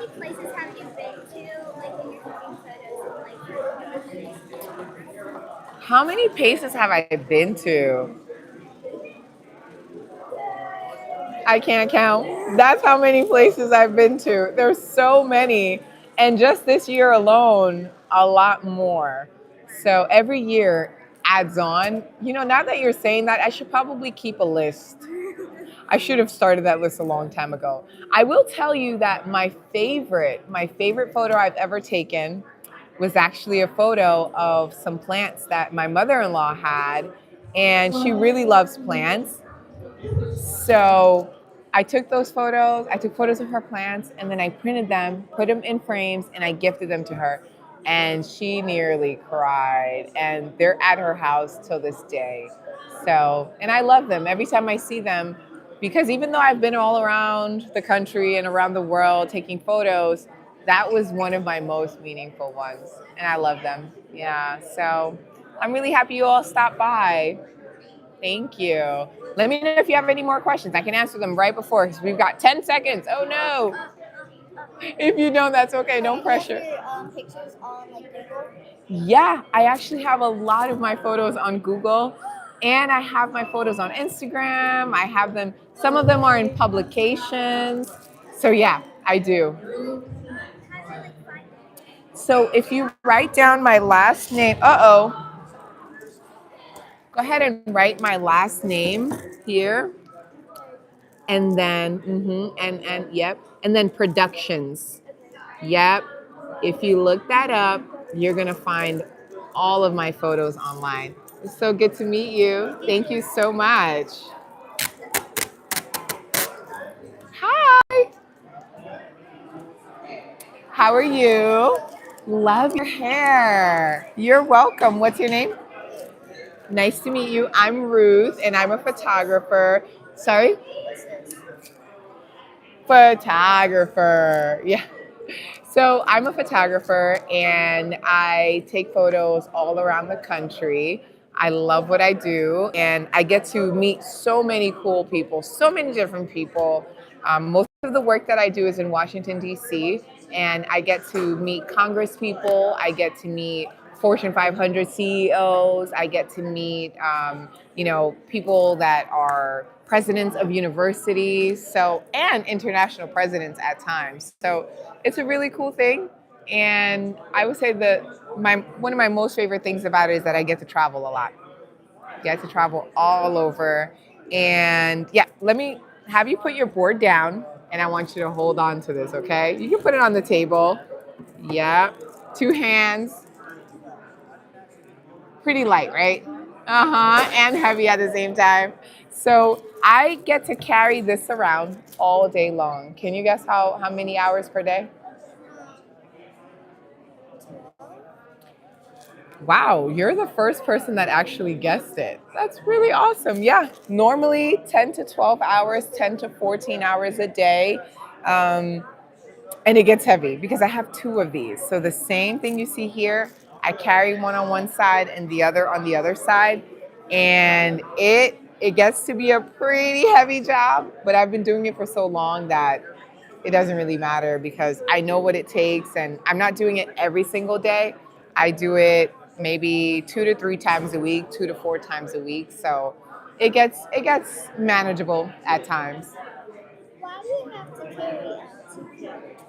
Speaker 3: many places have you been to, like when you're taking photos and like?
Speaker 1: How many places have I been to? I can't count. That's how many places I've been to. There's so many. And just this year alone, a lot more. So every year adds on. You know, now that you're saying that, I should probably keep a list. I should have started that list a long time ago. I will tell you that my favorite photo I've ever taken was actually a photo of some plants that my mother-in-law had, and she really loves plants. So I took those photos. I took photos of her plants, and then I printed them, put them in frames, and I gifted them to her. And she nearly cried. And they're at her house till this day. So, and I love them every time I see them, because even though I've been all around the country and around the world taking photos, that was one of my most meaningful ones. And I love them. Yeah. So I'm really happy you all stopped by. Thank you. Let me know if you have any more questions. I can answer them right before because we've got 10 seconds. Oh no. If you don't, that's okay. Don't pressure.
Speaker 3: Pictures on like Google.
Speaker 1: Yeah, I actually have a lot of my photos on Google, and I have my photos on Instagram. I have them, some of them are in publications. So yeah, I do. So if you write down my last name, go ahead and write my last name here. And then, yep. And then productions. Yep. If you look that up, you're going to find all of my photos online. It's so good to meet you. Thank you so much. Hi. How are you? Love your hair. You're welcome. What's your name? Nice to meet you. I'm Ruth, and I'm a photographer. Sorry? Photographer. Yeah. So I'm a photographer, and I take photos all around the country. I love what I do, and I get to meet so many cool people, so many different people. Most of the work that I do is in Washington, D.C., and I get to meet Congress people. I get to meet Fortune 500 CEOs. I get to meet, people that are presidents of universities, and international presidents at times. So it's a really cool thing. And I would say that one of my most favorite things about it is that I get to travel a lot. Get to travel all over. And yeah, let me have you put your board down, and I want you to hold on to this, okay? You can put it on the table. Yeah. 2 hands. Pretty light, right? And heavy at the same time. So I get to carry this around all day long. Can you guess how many hours per day? Wow, you're the first person that actually guessed it. That's really awesome. Yeah, normally 10 to 12 hours, 10 to 14 hours a day. And it gets heavy because I have 2 of these. So the same thing you see here, I carry one on one side and the other on the other side. And it gets to be a pretty heavy job, but I've been doing it for so long that it doesn't really matter because I know what it takes, and I'm not doing it every single day. I do it maybe 2 to 3 times a week, 2 to 4 times a week. So it gets manageable at times.
Speaker 3: Why do you have to carry 2 cameras?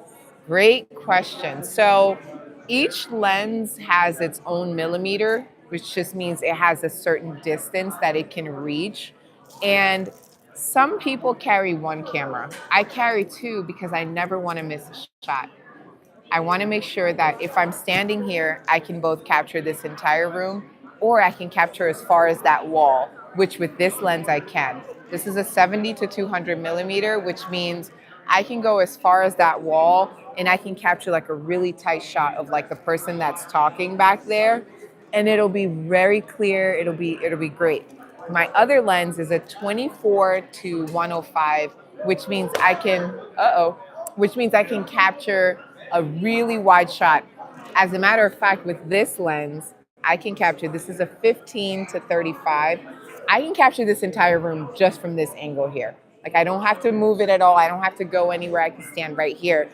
Speaker 1: Great question. So each lens has its own millimeter, which just means it has a certain distance that it can reach. And some people carry 1 camera. I carry 2 because I never want to miss a shot. I want to make sure that if I'm standing here, I can both capture this entire room, or I can capture as far as that wall, which with this lens I can. This is a 70 to 200 millimeter, which means I can go as far as that wall, and I can capture like a really tight shot of like the person that's talking back there, and it'll be very clear. It'll be great. My other lens is a 24 to 105, which means I can capture a really wide shot. As a matter of fact, with this lens, I can capture, this is a 15 to 35. I can capture this entire room just from this angle here. Like I don't have to move it at all. I don't have to go anywhere. I can stand right here.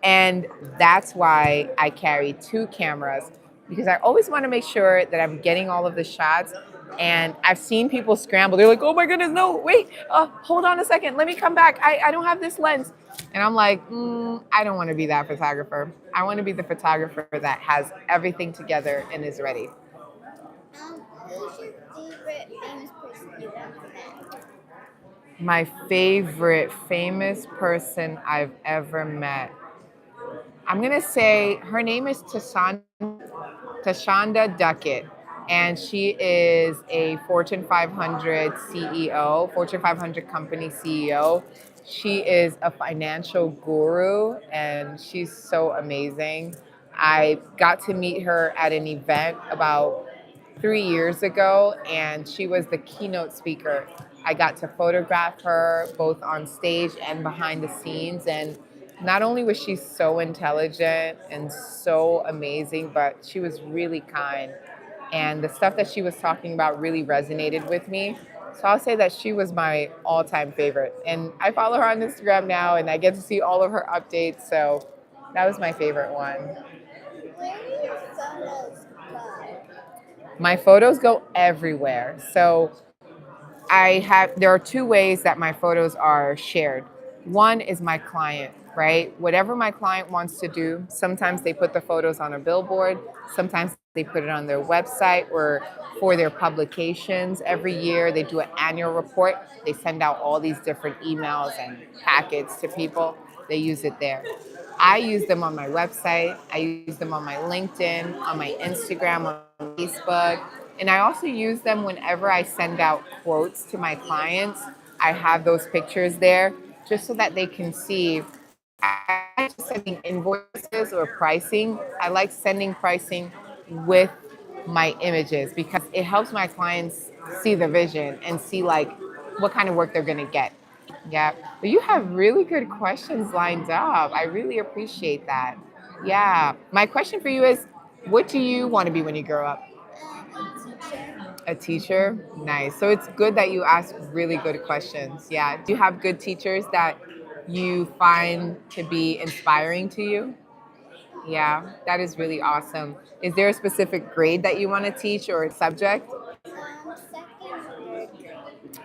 Speaker 1: And that's why I carry two cameras, because I always want to make sure that I'm getting all of the shots. And I've seen people scramble. They're like, oh my goodness, no, wait, hold on a second. Let me come back. I don't have this lens. And I'm like, I don't want to be that photographer. I want to be the photographer that has everything together and is ready.
Speaker 3: Who's your favorite famous person you've ever met?
Speaker 1: My favorite famous person I've ever met. I'm going to say her name is Tashonda Duckett, and she is a Fortune 500 CEO, Fortune 500 company CEO. She is a financial guru, and she's so amazing. I got to meet her at an event about 3 years ago, and she was the keynote speaker. I got to photograph her both on stage and behind the scenes, and not only was she so intelligent and so amazing, but she was really kind. And the stuff that she was talking about really resonated with me. So I'll say that she was my all-time favorite. And I follow her on Instagram now, and I get to see all of her updates. So that was my favorite one.
Speaker 3: Where do your photos go?
Speaker 1: My photos go everywhere. So there are two ways that my photos are shared. One is my client, right? Whatever my client wants to do, sometimes they put the photos on a billboard, sometimes they put it on their website or for their publications. Every year they do an annual report. They send out all these different emails and packets to people. They use it there. I use them on my website. I use them on my LinkedIn, on my Instagram, on Facebook. And I also use them whenever I send out quotes to my clients. I have those pictures there just so that they can see. I like sending invoices or pricing. I like sending pricing with my images because it helps my clients see the vision and see like what kind of work they're going to get. Yeah, but you have really good questions lined up. I really appreciate that. Yeah, my question for you is, what do you want to be when you grow up?
Speaker 3: Teacher.
Speaker 1: A teacher? Nice. So it's good that you ask really good questions. Yeah. Do you have good teachers that you find to be inspiring to you? Yeah, that is really awesome. Is there a specific grade that you want to teach or a subject?
Speaker 3: Second, third grade.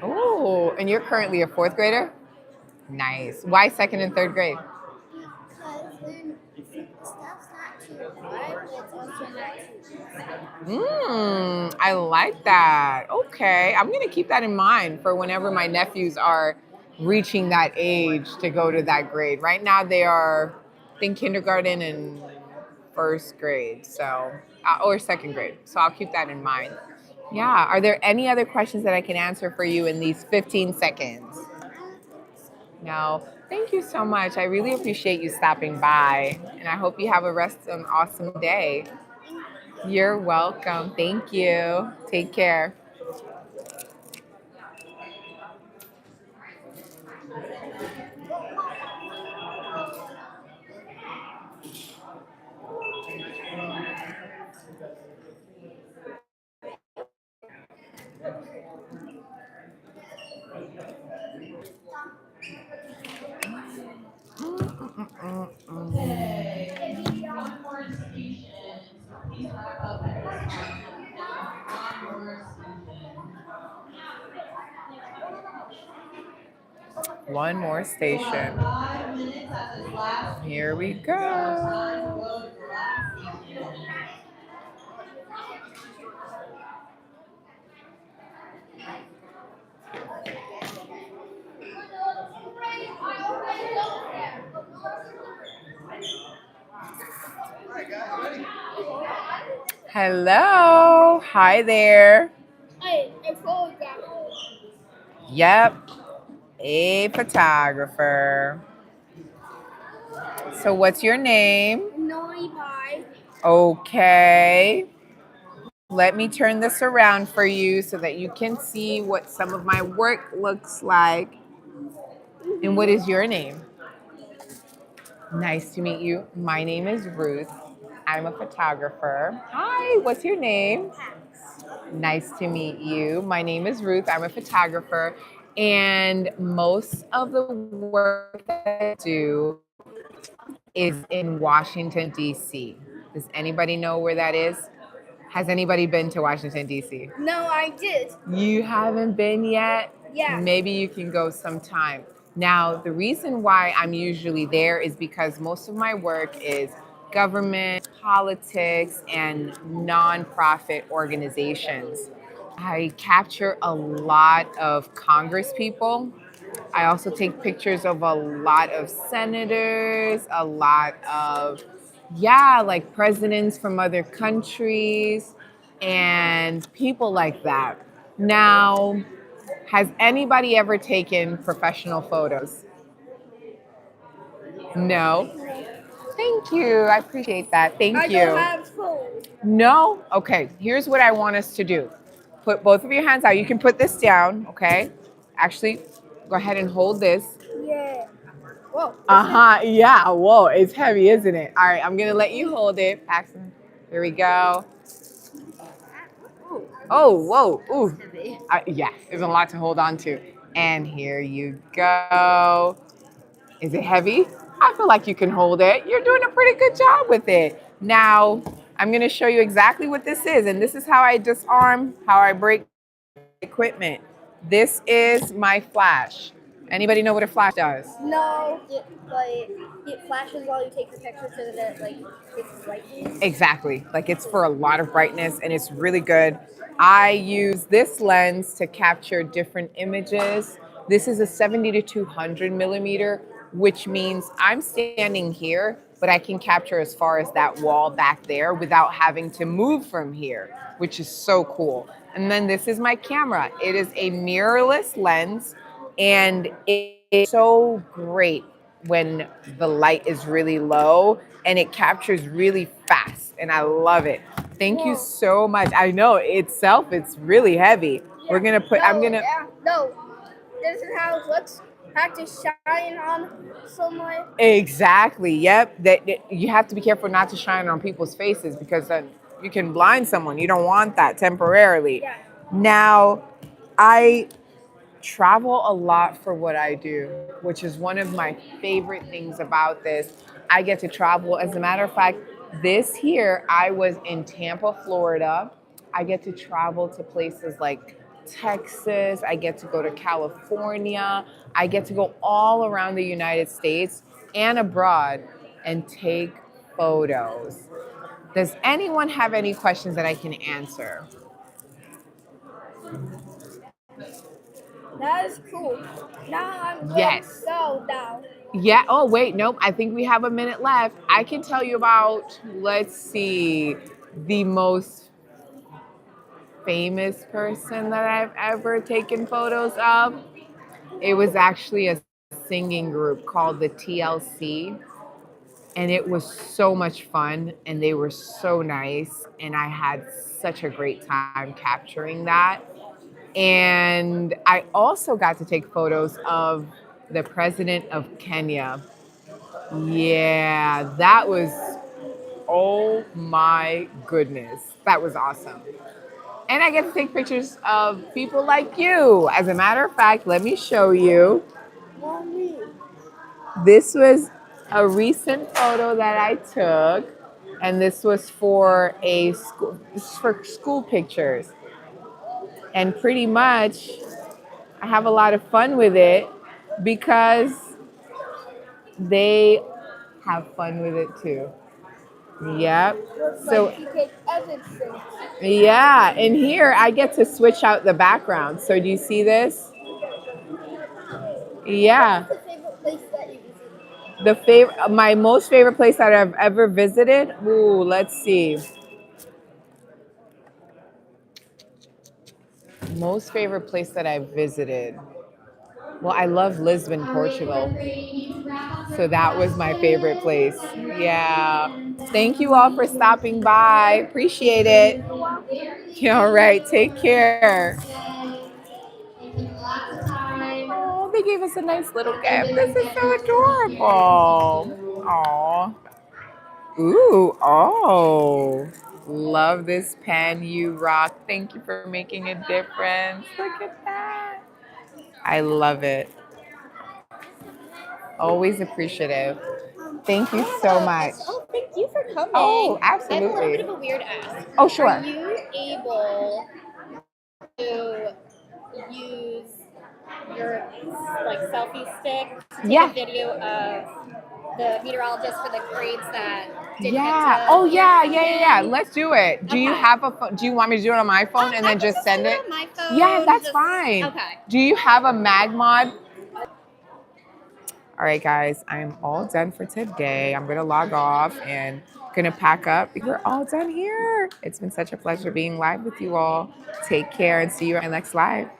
Speaker 1: Oh, and you're currently a fourth grader? Nice. Why second and third grade?
Speaker 3: Because then stuff's not too hard, but it's also not too easy.
Speaker 1: I like that. Okay, I'm gonna keep that in mind for whenever my nephews are reaching that age to go to that grade. Right now, they are, I think, kindergarten and first grade, so or second grade. So I'll keep that in mind. Yeah. Are there any other questions that I can answer for you in these 15 seconds? No. Thank you so much. I really appreciate you stopping by, and I hope you have an awesome day. You're welcome. Thank you. Take care.
Speaker 4: Okay, one more station. So please wrap up at this time. One more station.
Speaker 1: One more
Speaker 4: So we'll
Speaker 1: station.
Speaker 4: have 5 minutes at this last station.
Speaker 1: Here we
Speaker 4: So it's time to
Speaker 1: go.
Speaker 4: go to the last station.
Speaker 1: Hello. Hi there.
Speaker 3: Hey, a photographer.
Speaker 1: Yep. A photographer. So what's your name?
Speaker 3: Noi Bai.
Speaker 1: Okay. Let me turn this around for you so that you can see what some of my work looks like. And what is your name? Nice to meet you. My name is Ruth. I'm a photographer. Hi, what's your name? Nice to meet you. My name is Ruth. I'm a photographer. And most of the work that I do is in Washington, D.C. Does anybody know where that is? Has anybody been to Washington, D.C.?
Speaker 3: No, I did.
Speaker 1: You haven't been yet?
Speaker 3: Yeah.
Speaker 1: Maybe you can go sometime. Now, the reason why I'm usually there is because most of my work is government, politics, and nonprofit organizations. I capture a lot of Congress people. I also take pictures of a lot of senators, a lot of, yeah, like presidents from other countries and people like that. Now, has anybody ever taken professional photos? No. Thank you. I appreciate that. Thank
Speaker 3: I
Speaker 1: you.
Speaker 3: don't have phone.
Speaker 1: No? Okay, here's what I want us to do. Put both of your hands out. You can put this down, okay? Actually, go ahead and hold this.
Speaker 3: Yeah. Whoa.
Speaker 1: Uh-huh, yeah, whoa, it's heavy, isn't it? All right, I'm gonna let you hold it. Paxton, here we go. Oh, whoa, ooh. Yeah, there's a lot to hold on to. And here you go. Is it heavy? I feel like you can hold it. You're doing a pretty good job with it. Now, I'm gonna show you exactly what this is. And this is how I disarm, how I break equipment. This is my flash. Anybody know what a flash does?
Speaker 3: No, but it flashes while you take the picture so that like it's brightening.
Speaker 1: Exactly. Like it's for a lot of brightness and it's really good. I use this lens to capture different images. This is a 70 to 200 millimeter, which means I'm standing here, but I can capture as far as that wall back there without having to move from here, which is so cool. And then this is my camera. It is a mirrorless lens and it's so great when the light is really low and it captures really fast and I love it. Thank you so much. I know itself, it's really heavy. We're gonna put,
Speaker 3: No, this is how it looks. Have to shine on someone.
Speaker 1: Exactly, yep. That you have to be careful not to shine on people's faces because then you can blind someone. You don't want that temporarily.
Speaker 3: Yeah.
Speaker 1: Now, I travel a lot for what I do, which is one of my favorite things about this. I get to travel. As a matter of fact, this here, I was in Tampa, Florida. I get to travel to places like Texas. I get to go to California. I get to go all around the United States and abroad and take photos. Does anyone have any questions that I can answer?
Speaker 3: That is cool. Now I'm going
Speaker 1: Yes.
Speaker 3: to go now.
Speaker 1: Yeah. Oh, wait. Nope. I think we have a minute left. I can tell you about, let's see, the most famous person that I've ever taken photos of. It was actually a singing group called the TLC. And it was so much fun. And they were so nice. And I had such a great time capturing that. And I also got to take photos of the president of Kenya. Yeah, that was, oh my goodness. That was awesome. And I get to take pictures of people like you. As a matter of fact, let me show you.
Speaker 3: Mommy.
Speaker 1: This was a recent photo that I took, and this was for a school, this is for school pictures. And pretty much, I have a lot of fun with it because they have fun with it too. Yep. So,
Speaker 3: Like you take everything.
Speaker 1: yeah, and here I get to switch out the background. So do you see this? Yeah.
Speaker 3: What's the favorite place that you visited?
Speaker 1: My most favorite place that I've ever visited. Ooh, let's see. Most favorite place that I've visited. Well, I love Lisbon, Portugal. So that was my favorite place. Yeah. Thank you all for stopping by. Appreciate it. All right. Take care. Oh, they gave us a nice little gift. This is so adorable. Aw. Ooh, oh. Love this pen, you rock. Thank you for making a difference. Look at that. I love it. Always appreciative. Thank you so much.
Speaker 6: Oh, thank you for coming.
Speaker 1: Oh,
Speaker 6: I have a little
Speaker 1: absolutely.
Speaker 6: bit of a weird ask.
Speaker 1: Oh, sure.
Speaker 6: Are you able to use your like selfie stick to take
Speaker 1: Yeah.
Speaker 6: a video of the meteorologist for the grades that didn't
Speaker 1: Yeah.
Speaker 6: get to
Speaker 1: Oh, yeah.
Speaker 6: hear
Speaker 1: Yeah. Yeah.
Speaker 6: from
Speaker 1: Let's do it. Do you
Speaker 6: Okay.
Speaker 1: have a phone? Do you want me to do it on my phone and
Speaker 6: I
Speaker 1: then
Speaker 6: can
Speaker 1: just send
Speaker 6: do
Speaker 1: it?
Speaker 6: on my phone.
Speaker 1: Yeah, that's
Speaker 6: just-
Speaker 1: fine.
Speaker 6: Okay.
Speaker 1: Do you have a MagMod? All right, guys, I am all done for today. I'm going to log off and going to pack up. We're all done here. It's been such a pleasure being live with you all. Take care and see you on my next live.